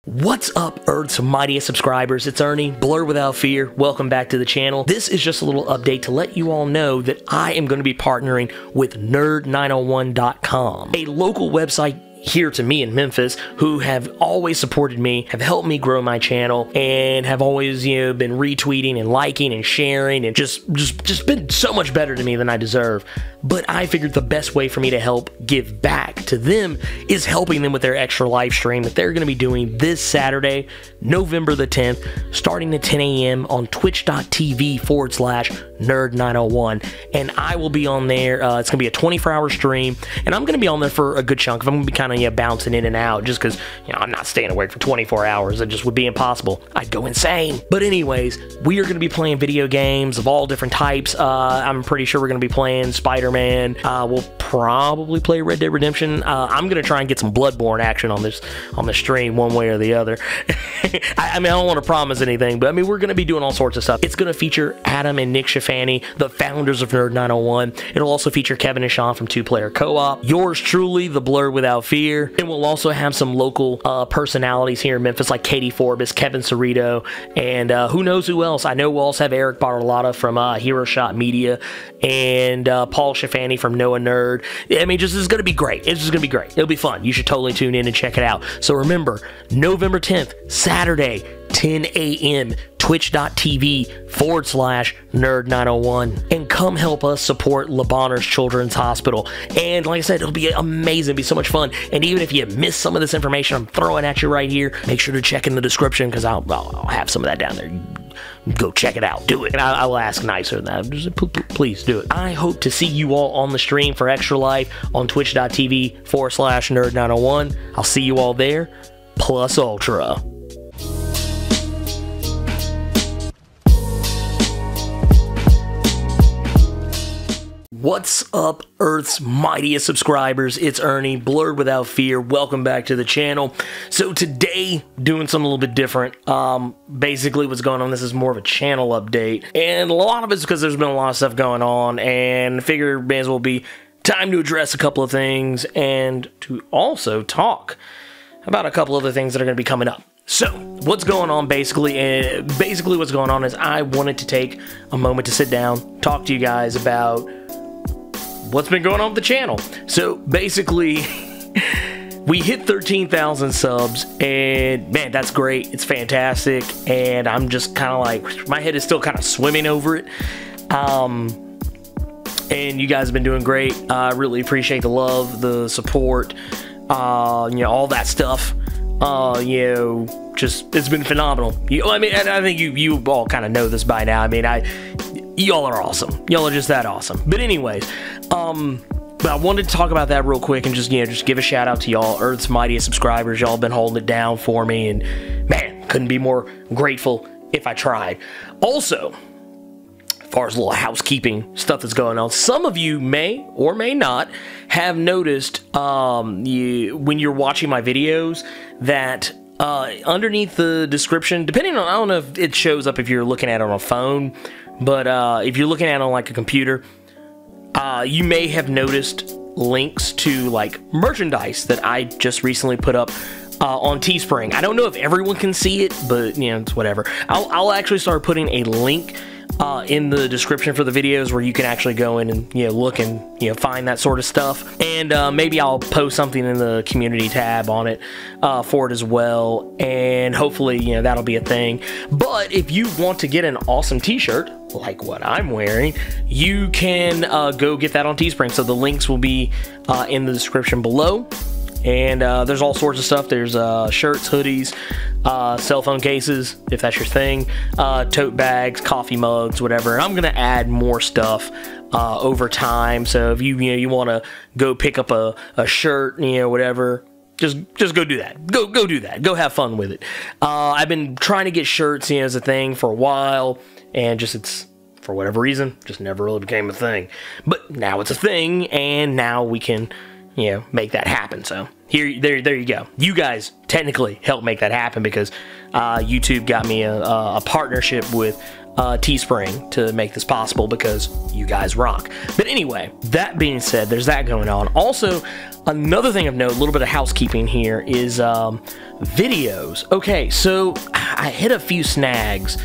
What's up, Earth's mightiest subscribers? It's Ernie, Blerd Without Fear. Welcome back to the channel. This is just a little update to let you all know that I am going to be partnering with Nerd901.com, a local website here to me in Memphis, who have always supported me, have helped me grow my channel, and have always, been retweeting and liking and sharing and just been so much better to me than I deserve. But I figured the best way for me to help give back to them is helping them with their extra live stream that they're going to be doing this Saturday, November the 10th, starting at 10 a.m. on twitch.tv/Nerd901. And I will be on there. It's going to be a 24-hour stream, and I'm going to be on there for a good chunk. I'm going to be kind of bouncing in and out just because I'm not staying awake for 24 hours. It just would be impossible. I'd go insane. But anyways, we are going to be playing video games of all different types. I'm pretty sure we're going to be playing Spider-Man. We'll probably play Red Dead Redemption. I'm going to try and get some Bloodborne action on this stream one way or the other. I don't want to promise anything, but we're going to be doing all sorts of stuff. It's going to feature Adam and Nick Schifani, the founders of Nerd901. It'll also feature Kevin and Sean from Two Player Co-op. Yours truly, the Blerd Without Fear. And we'll also have some local personalities here in Memphis, like Katie Forbes, Kevin Cerrito, and who knows who else. I know we'll also have Eric Bartolotta from Hero Shot Media, and Paul Schifani from Noah Nerd. This is going to be great. It's just going to be great. It'll be fun. You should totally tune in and check it out. So remember, November 10th, Saturday, 10 a.m., twitch.tv/Nerd901, and come help us support Bonheur Children's Hospital. And like I said, it'll be amazing. It'll be so much fun. And even if you miss some of this information I'm throwing at you right here, make sure to check in the description, because I'll have some of that down there. Go check it out. Do it. And I'll ask nicer than that. Just please do it. I hope to see you all on the stream for Extra Life on twitch.tv/Nerd901. I'll see you all there, plus ultra. What's up, Earth's mightiest subscribers? It's Ernie, Blerd Without Fear. Welcome back to the channel. So today, doing something a little bit different. Basically what's going on, this is more of a channel update. And a lot of it's because there's been a lot of stuff going on, and I figure it may as well be time to address a couple of things and to also talk about a couple other things that are going to be coming up. So, what's going on basically what's going on is I wanted to take a moment to sit down, talk to you guys about what's been going on with the channel. So basically, we hit 13,000 subs, and man, that's great. It's fantastic, and I'm just kind of like, my head is still kind of swimming over it. And you guys have been doing great. I really appreciate the love, the support, all that stuff. It's been phenomenal. And I think you all kind of know this by now. Y'all are awesome. Y'all are just that awesome. But anyways, but I wanted to talk about that real quick and just give a shout out to y'all, Earth's mightiest subscribers. Y'all been holding it down for me, and man, couldn't be more grateful if I tried. Also, as far as a little housekeeping stuff that's going on, some of you may or may not have noticed when you're watching my videos that underneath the description, depending on, I don't know if it shows up if you're looking at it on a phone, but if you're looking at it on like a computer, you may have noticed links to like merchandise that I just recently put up on TeeSpring. I don't know if everyone can see it, but it's whatever. I'll actually start putting a link in the description for the videos where you can actually go in and look and find that sort of stuff, and maybe I'll post something in the community tab on it for it as well, and hopefully that'll be a thing. But if you want to get an awesome t-shirt like what I'm wearing, you can go get that on TeeSpring. So the links will be in the description below. And there's all sorts of stuff. There's shirts, hoodies, cell phone cases, if that's your thing, tote bags, coffee mugs, whatever. And I'm going to add more stuff over time. So if you want to go pick up a shirt, whatever, just go do that. Go do that. Go have fun with it. I've been trying to get shirts, as a thing for a while, and it's for whatever reason just never really became a thing. But now it's a thing, and now we can make that happen. So there you go. You guys technically helped make that happen, because YouTube got me a partnership with TeeSpring to make this possible, because you guys rock. But anyway, that being said, there's that going on. Also, another thing of note, a little bit of housekeeping here, is videos. Okay, so I hit a few snags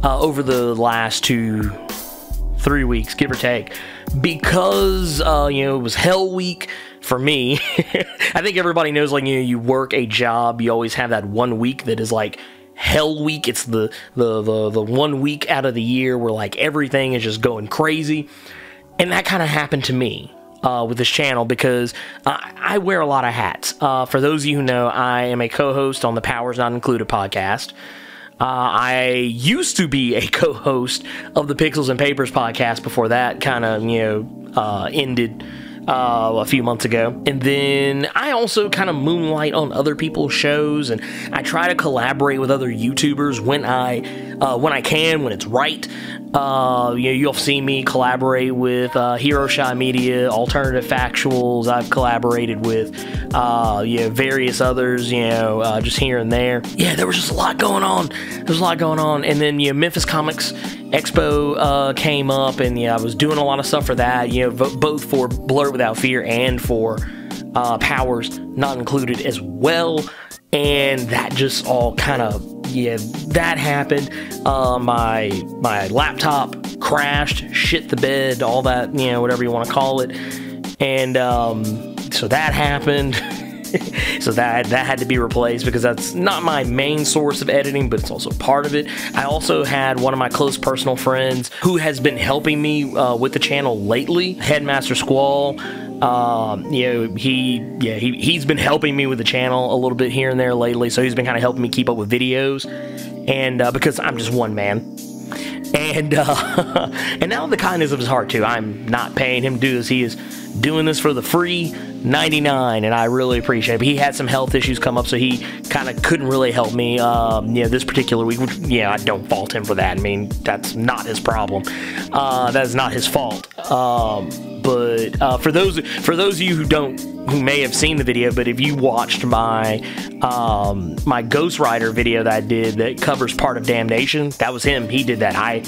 over the last 2-3 weeks, give or take, because you know, it was Hell Week for me. I think everybody knows, like, you know, you work a job, you always have that 1 week that is like Hell Week. It's the 1 week out of the year where like everything is just going crazy, and that kind of happened to me with this channel, because I wear a lot of hats. For those of you who know, I am a co-host on the Powers Not Included podcast. I used to be a co-host of the Pixels and Papers podcast before that kind of, you know, ended a few months ago. And then I also kind of moonlight on other people's shows, and I try to collaborate with other YouTubers when I can, when it's right. You know, you'll see me collaborate with Hero Shot Media, Alternative Factuals. I've collaborated with you know, various others, you know, just here and there. Yeah, there was just a lot going on. There's a lot going on. And then, you know, Memphis Comics Expo came up, and yeah, I was doing a lot of stuff for that, you know, both for Blerd Without Fear and for Powers Not Included as well. And that just all kind of, yeah, that happened. My laptop crashed, shit the bed, all that, you know, whatever you want to call it. And so that happened. So that had to be replaced, because that's not my main source of editing, but it's also part of it. I also had one of my close personal friends who has been helping me with the channel lately, Headmaster Squall. You know, he's been helping me with the channel a little bit here and there lately, so he's been kind of helping me keep up with videos, and because I'm just one man. And now the kindness of his heart too. I'm not paying him to do this. He is doing this for the free 99, and I really appreciate it. But he had some health issues come up, so he kind of couldn't really help me, this particular week. Which, I don't fault him for that. I mean, that's not his problem. That is not his fault. But for those of you who may have seen the video, but if you watched my my Ghost Rider video that I did that covers part of Damnation, that was him. He did that. I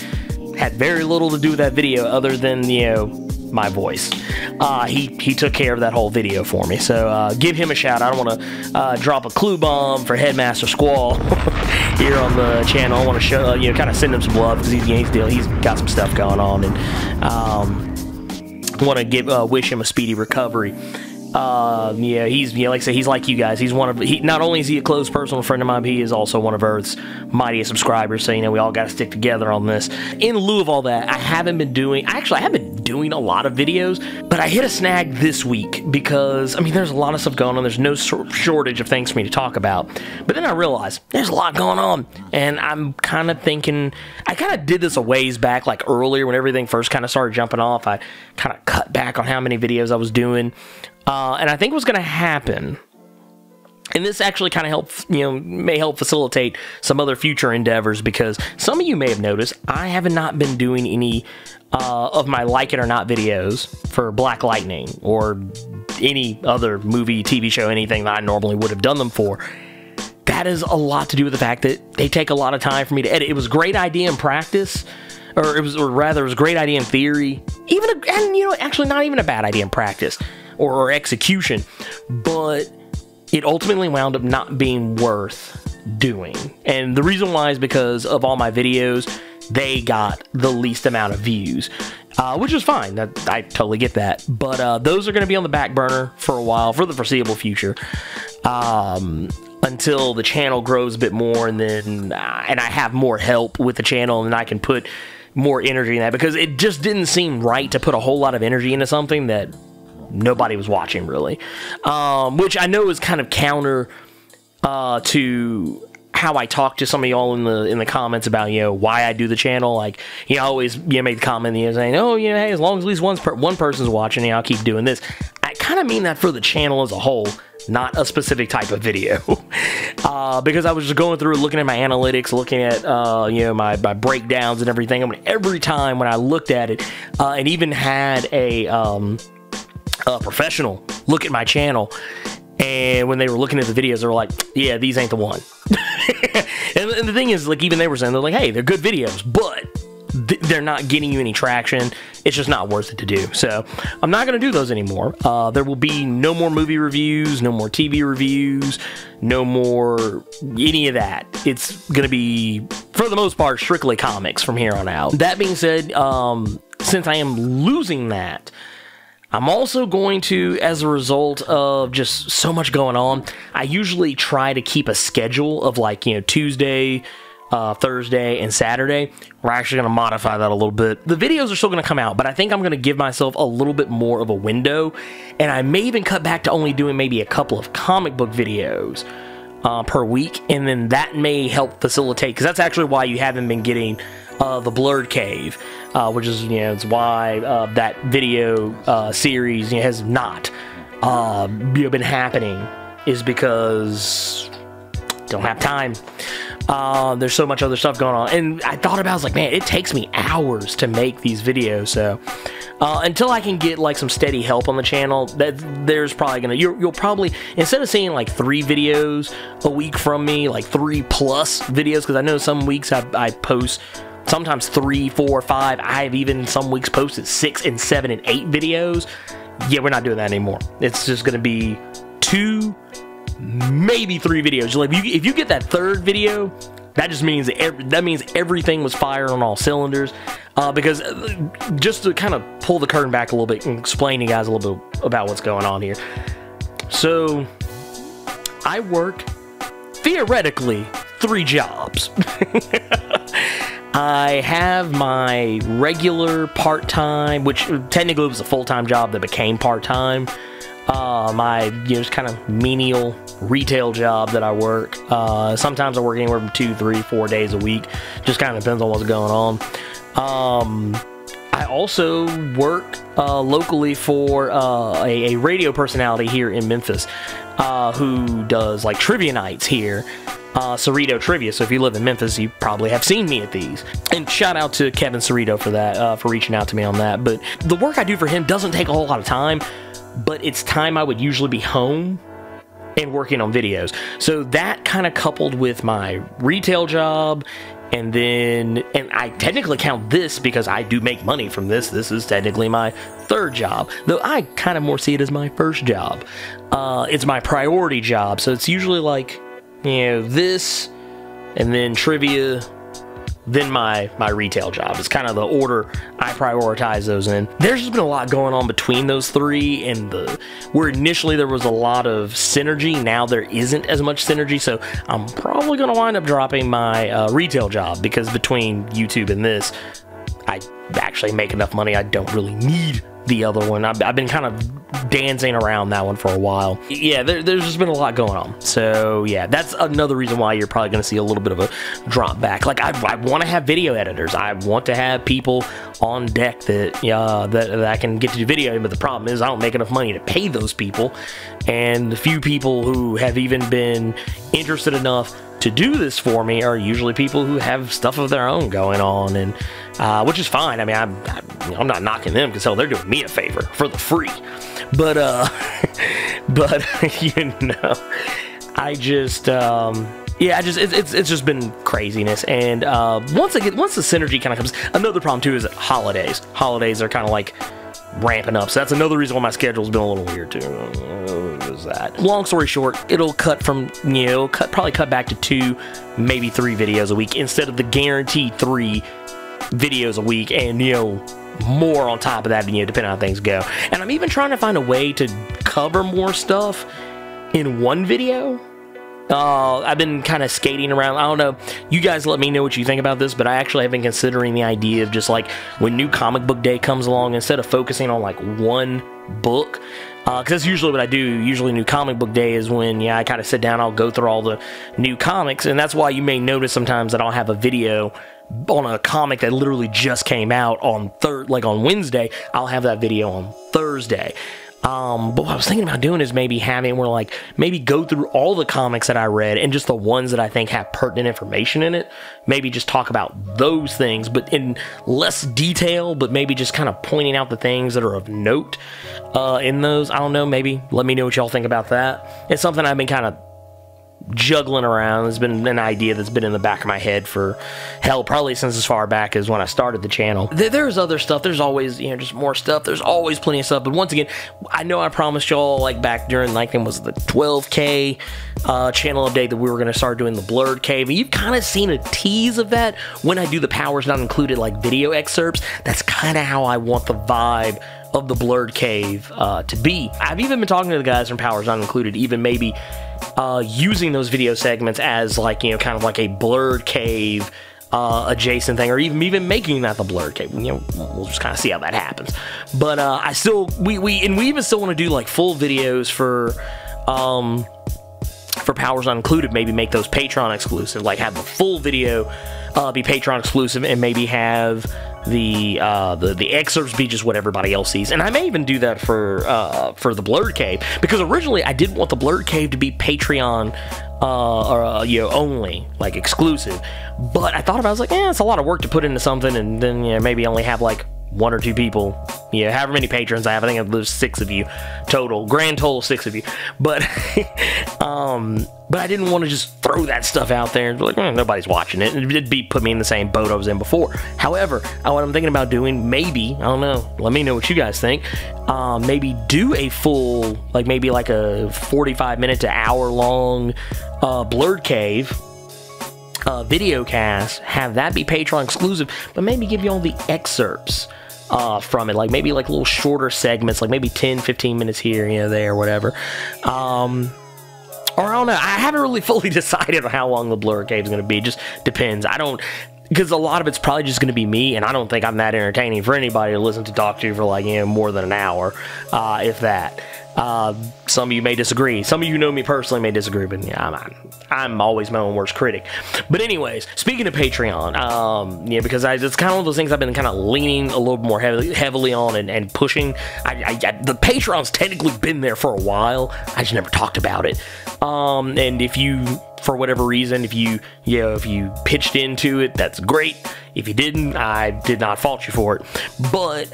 had very little to do with that video other than, my voice. He took care of that whole video for me, so give him a shout. I don't want to drop a clue bomb for Headmaster Squall here on the channel. I want to show, kind of send him some love, because he's got some stuff going on, and want to wish him a speedy recovery. He's, like I say, he's like you guys. He's not only is he a close personal friend of mine, but he is also one of Earth's mightiest subscribers. So, we all got to stick together on this. In lieu of all that, I have been doing a lot of videos, but I hit a snag this week because, there's a lot of stuff going on. There's no shortage of things for me to talk about. But then I realized there's a lot going on, and I'm kind of thinking, I kind of did this a ways back, like earlier when everything first kind of started jumping off. I kind of cut back on how many videos I was doing. And I think what's going to happen, and this actually kind of help, may help facilitate some other future endeavors, because some of you may have noticed I have not been doing any of my Like It or Not videos for Black Lightning or any other movie, TV show, anything that I normally would have done them for. That is a lot to do with the fact that they take a lot of time for me to edit. It was a great idea in practice, or it was a great idea in theory, actually not even a bad idea in practice or execution, but it ultimately wound up not being worth doing. And the reason why is because of all my videos, they got the least amount of views, which is fine. I totally get that. But those are going to be on the back burner for a while, for the foreseeable future, until the channel grows a bit more, and then and I have more help with the channel, and I can put more energy in that, because it just didn't seem right to put a whole lot of energy into something that nobody was watching, really, which I know is kind of counter to how I talk to some of y'all in the comments about why I do the channel. Like, I always make the comment saying, oh, hey, as long as at least one person's watching, I'll keep doing this. I kind of mean that for the channel as a whole, not a specific type of video. Because I was just going through, looking at my analytics, looking at my breakdowns and everything. Every time when I looked at it, and even had a professional look at my channel, and when they were looking at the videos, they were like, yeah, these ain't the one. and the thing is, like, even they were saying, they're like, hey, they're good videos, but they're not getting you any traction. It's just not worth it to do. So I'm not going to do those anymore. There will be no more movie reviews, no more TV reviews, no more any of that. It's going to be, for the most part, strictly comics from here on out. That being said, since I am losing that, I'm also going to, as a result of just so much going on, I usually try to keep a schedule of like, you know, Tuesday, Thursday, and Saturday. We're actually going to modify that a little bit. The videos are still going to come out, but I think I'm going to give myself a little bit more of a window, and I may even cut back to only doing maybe a couple of comic book videos per week, and then that may help facilitate, because that's actually why you haven't been getting the Blerd Cave, which is, you know, it's why that video series, you know, has not been happening, is because don't have time. There's so much other stuff going on, and I thought about it, I was like, man, it takes me hours to make these videos, so until I can get like some steady help on the channel, there's probably gonna, you'll probably, instead of seeing like 3 videos a week from me, like 3+ videos, because I know some weeks I post sometimes 3, 4, 5. I've even some weeks posted 6 and 7 and 8 videos. Yeah, we're not doing that anymore. It's just gonna be 2, maybe 3 videos. Like, if you get that 3rd video, that just means that means everything was fired on all cylinders. Because just to kind of pull the curtain back a little bit and explain to you guys a little bit about what's going on here. So I work theoretically 3 jobs. I have my regular part-time, which technically was a full-time job that became part-time. My, you know, just kind of menial retail job that I work. Sometimes I work anywhere from 2, 3, 4 days a week. Just kind of depends on what's going on. I also work locally for a radio personality here in Memphis who does like trivia nights here. Cerrito Trivia. So if you live in Memphis, you probably have seen me at these. And shout out to Kevin Cerrito for that, for reaching out to me on that. But the work I do for him doesn't take a whole lot of time, but it's time I would usually be home and working on videos. So that kind of coupled with my retail job, and I technically count this because I do make money from this. This is technically my 3rd job, though I kind of more see it as my 1st job. It's my priority job, so it's usually like, you know, this, and then trivia, then my retail job. It's kind of the order I prioritize those in. There's just been a lot going on between those 3, and where initially there was a lot of synergy, now there isn't as much synergy, so I'm probably going to wind up dropping my retail job, because between YouTube and this, I actually make enough money. I don't really need the other one. I've been kind of dancing around that one for a while. Yeah, there's just been a lot going on. So yeah, that's another reason why you're probably going to see a little bit of a drop back. Like, I want to have video editors. I want to have people on deck that I can get to do video, but the problem is I don't make enough money to pay those people. And the few people who have even been interested enough to do this for me are usually people who have stuff of their own going on, and which is fine. I mean, I'm not knocking them, because hell, they're doing me a favor for the free. But you know, I just yeah, it's just been craziness. And once the synergy kind of comes, another problem too is that holidays are kind of like ramping up, so that's another reason why my schedule's been a little weird too. Is that, long story short, it'll cut from, you know, probably cut back to 2, maybe 3 videos a week instead of the guaranteed 3 videos a week, and, you know, more on top of that, you know, depending on how things go. And I'm even trying to find a way to cover more stuff in one video. I've been kind of skating around. I don't know. You guys let me know what you think about this, but I actually have been considering the idea of just like, when New Comic Book Day comes along, instead of focusing on like one book, because that's usually what I do. Usually New Comic Book Day is when, yeah, I kind of sit down, I'll go through all the new comics, and that's why you may notice sometimes that I'll have a video on a comic that literally just came out on on Wednesday. I'll have that video on Thursday. But what I was thinking about doing is maybe having where, like, maybe go through all the comics that I read and just the ones that I think have pertinent information in it. Maybe just talk about those things, but in less detail, but maybe just kind of pointing out the things that are of note in those. I don't know, maybe let me know what y'all think about that. It's something I've been kind of juggling around. It's been an idea that's been in the back of my head for, hell, probably since as far back as when I started the channel. There's other stuff. There's always, you know, just more stuff. There's always plenty of stuff. But once again, I know I promised y'all, like, back during, like, it was the 12K channel update that we were going to start doing the Blerd Cave. And you've kind of seen a tease of that when I do the Powers Not Included, like, video excerpts. That's kind of how I want the vibe of the Blerd Cave to be. I've even been talking to the guys from Powers Not Included, even maybe using those video segments as, like, you know, kind of like a Blerd Cave adjacent thing, or even making that the Blerd Cave. You know, we'll just kind of see how that happens. But I still, we even still want to do, like, full videos for Powers Not Included. Maybe make those Patreon exclusive, like have the full video be Patreon exclusive, and maybe have the excerpts be just what everybody else sees. And I may even do that for the Blerd Cave, because originally I did want the Blerd Cave to be Patreon you know, only, like, exclusive. But I thought about it, I was like, it's a lot of work to put into something, and then, you know, maybe only have like 1 or 2 people, you know, however many patrons I have. I think there's 6 of you total, grand total 6 of you. But but I didn't want to just throw that stuff out there and be like, nobody's watching it. It'd be put me in the same boat I was in before. However, what I'm thinking about doing, maybe, I don't know, let me know what you guys think, maybe do a full, like, maybe like a 45-minute to hour-long Blerd Cave video cast, have that be Patreon exclusive, but maybe give you all the excerpts from it, like maybe like little shorter segments, like maybe 10-15 minutes here, you know, there, whatever. Or I don't know, I haven't really fully decided on how long the Blerd Cave is going to be. It just depends. Because a lot of it's probably just going to be me, and I don't think I'm that entertaining for anybody to listen to talk to for, like, you know, more than an hour, if that. Some of you may disagree. Some of you who know me personally may disagree, but yeah, I'm always my own worst critic. But anyways, speaking of Patreon, yeah, because it's kind of one of those things I've been kind of leaning a little more heavily on and pushing. The Patreon's technically been there for a while. I just never talked about it. And if you, for whatever reason, if you pitched into it, that's great. If you didn't, I did not fault you for it. But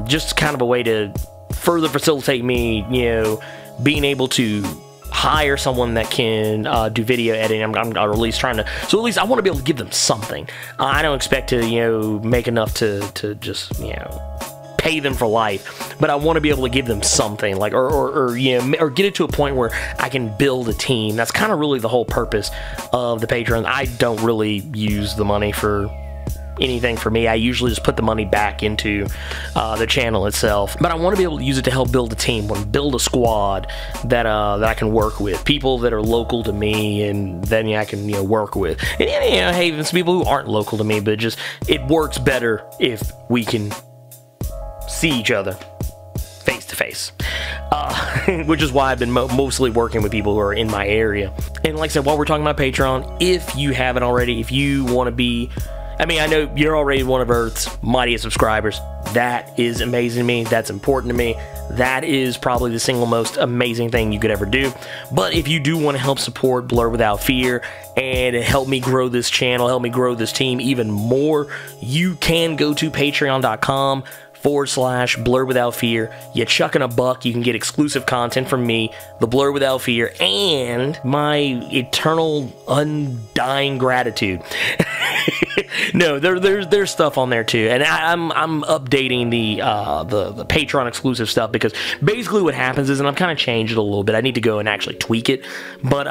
just kind of a way to further facilitate me, you know, being able to hire someone that can do video editing. I'm at least trying to, so at least I want to be able to give them something. I don't expect to, you know, make enough to just, you know, pay them for life, but I want to be able to give them something, like, or you know, or get it to a point where I can build a team. That's kind of really the whole purpose of the Patreon. I don't really use the money for anything for me. I usually just put the money back into the channel itself, but I want to be able to use it to help build a team, build a squad that I can work with, people that are local to me, and then I can, you know, work with. And, you know, hey, even some people who aren't local to me, but just it works better if we can see each other face to face, which is why I've been mostly working with people who are in my area. And like I said, while we're talking about Patreon, if you haven't already, if you want to be, I mean, I know you're already one of Earth's mightiest subscribers. That is amazing to me. That's important to me. That is probably the single most amazing thing you could ever do. But if you do want to help support Blerd Without Fear and help me grow this channel, help me grow this team even more, you can go to patreon.com/Blerd Without Fear. You chuck in $1, you can get exclusive content from me, the Blerd Without Fear, and my eternal undying gratitude. No, there's stuff on there too, and I'm updating the Patreon exclusive stuff, because basically what happens is, and I've kind of changed it a little bit, I need to go and actually tweak it, but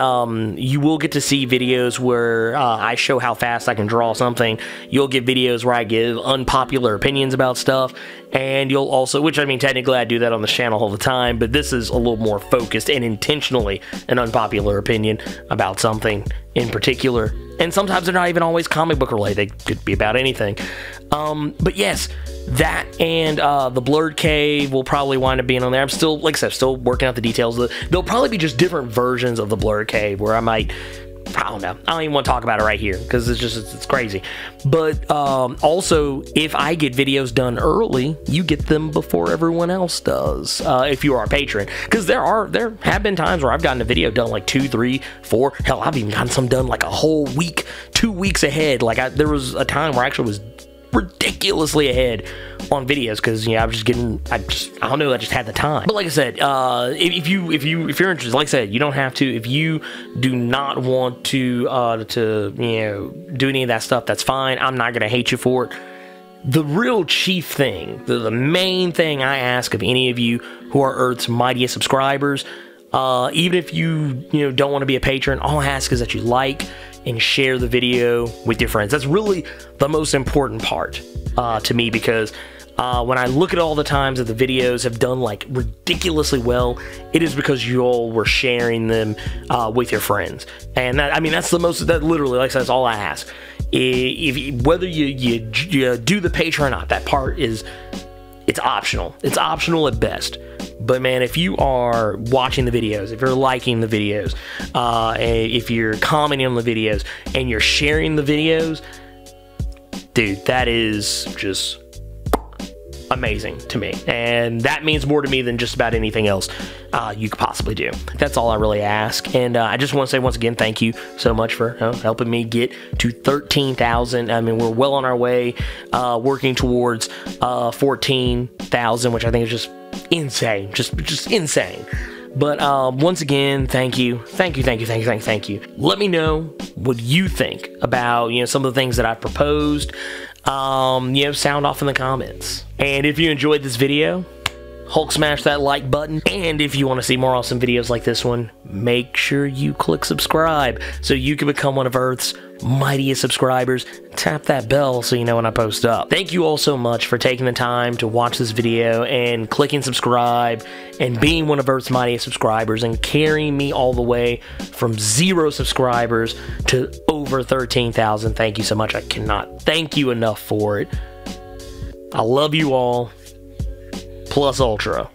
you will get to see videos where I show how fast I can draw something. You'll get videos where I give unpopular opinions about stuff, and you'll also, which, I mean, technically I do that on the channel all the time, but this is a little more focused and intentionally an unpopular opinion about something in particular. And sometimes they're not even always comic book related. They could be about anything. But yes, that and the Blerd Cave will probably wind up being on there. I'm still, like I said, still working out the details. There'll probably be just different versions of the Blerd Cave where I might, I don't know, I don't even want to talk about it right here because it's crazy. But also, if I get videos done early, you get them before everyone else does, if you are a patron. Because there have been times where I've gotten a video done like 2, 3, 4, hell, I've even gotten some done like a whole week, 2 weeks ahead. Like there was a time where I actually was ridiculously ahead on videos because, you know, I don't know, I just had the time. But like I said, if you're interested, like I said, you don't have to. If you do not want to you know, do any of that stuff, that's fine. I'm not gonna hate you for it. The real chief thing, the main thing I ask of any of you who are Earth's mightiest subscribers, even if you don't want to be a patron, all I ask is that you like and share the video with your friends. That's really the most important part to me, because when I look at all the times that the videos have done like ridiculously well, it is because you all were sharing them with your friends. And that, I mean, that's literally, like I said, that's all I ask. Whether you do the Patreon or not, that part it's optional. It's optional at best. But man, if you are watching the videos, if you're liking the videos, if you're commenting on the videos, and you're sharing the videos, dude, that is just amazing to me, and that means more to me than just about anything else you could possibly do. That's all I really ask, and I just want to say once again, thank you so much for helping me get to 13,000. I mean, we're well on our way, working towards 14,000, which I think is just insane, just insane. But once again, thank you. Let me know what you think about, you know, some of the things that I've proposed. You know, sound off in the comments. And if you enjoyed this video, Hulk smash that like button. And if you want to see more awesome videos like this one, make sure you click subscribe so you can become one of Earth's mightiest subscribers. Tap that bell so you know when I post up. Thank you all so much for taking the time to watch this video and clicking subscribe and being one of Earth's mightiest subscribers and carrying me all the way from 0 subscribers to over 13,000. Thank you so much. I cannot thank you enough for it. I love you all. Plus Ultra.